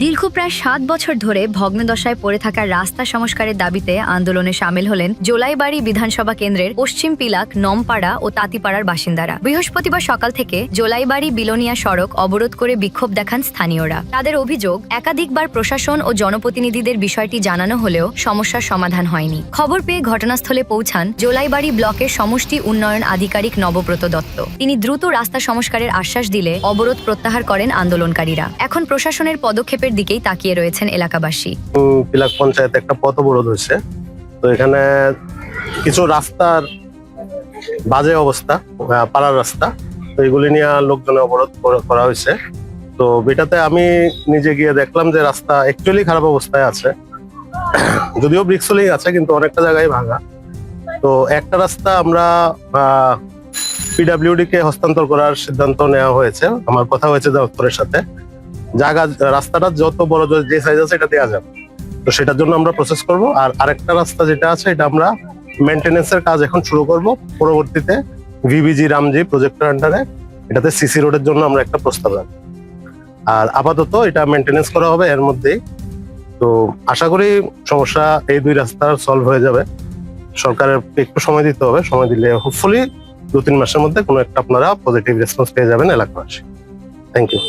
দীর্ঘ প্রায় ৭ বছর ধরে ভগ্নদশায় পড়ে থাকা রাস্তা সংস্কারের দাবিতে আন্দোলনে সামিল হলেন জোলাইবাড়ি বিধানসভা কেন্দ্রের পশ্চিম পিলাক, নমপাড়া ও তাঁতিপাড়ার বাসিন্দারা। বৃহস্পতিবার সকাল থেকে জোলাইবাড়ি বিলোনিয়া সড়ক অবরোধ করে বিক্ষোভ দেখান স্থানীয়রা। তাদের অভিযোগ, একাধিকবার প্রশাসন ও জনপ্রতিনিধিদের বিষয়টি জানানো হলেও সমস্যার সমাধান হয়নি। খবর পেয়ে ঘটনাস্থলে পৌঁছান জোলাইবাড়ি ব্লকের সমষ্টি উন্নয়ন আধিকারিক নবব্রত দত্ত। তিনি দ্রুত রাস্তা সংস্কারের আশ্বাস দিলে অবরোধ প্রত্যাহার করেন আন্দোলনকারীরা। এখন প্রশাসনের পদক্ষেপের দিকেই তাকিয়ে রয়েছেন এলাকাবাসী। পিলাক পঞ্চায়েতে একটা পথ অবরোধ হয়েছে, তো এখানে কিছু রাস্তার বাজে অবস্থা, পাড়ার রাস্তা, তো এগুলি নিয়ে লোকজনে অবরোধ করা হয়েছে। তো এটাতে আমি নিজে গিয়ে দেখলাম যে রাস্তা অ্যাকচুয়ালি খারাপ অবস্থায় আছে, যদিও ব্রিক্সলিং আছে কিন্তু অনেকটা জায়গায় ভাঙা। তো একটা রাস্তা আমরা পিডাব্লিউডি কে হস্তান্তর করার সিদ্ধান্ত নেওয়া হয়েছে। আমার কথা হয়েছে দপ্তরের সাথে, জায়গা রাস্তাটা যত বড় যে সাইজ আছে এটা দেওয়া যাবে, তো সেটার জন্য আমরা প্রসেস করব। আর আরেকটা রাস্তা যেটা আছে এটা আমরা মেনটেনেন্সের কাজ এখন শুরু করব, পরবর্তীতে ভিবিজি রামজি প্রজেক্টের আন্ডারে এটাতে সিসি রোডের জন্য আমরা একটা প্রস্তাব রাখবো। আর আপাতত এটা মেনটেনেন্স করা হবে এর মধ্যেই। তো আশা করি সমস্যা এই দুই রাস্তার সলভ হয়ে যাবে। সরকারের একটু সময় দিতে হবে, সময় দিলে হোপফুলি 2-3 মাসের মধ্যে কোনো একটা আপনারা পজিটিভ রেসপন্স পেয়ে যাবেন এলাকাবাসী। Thank you.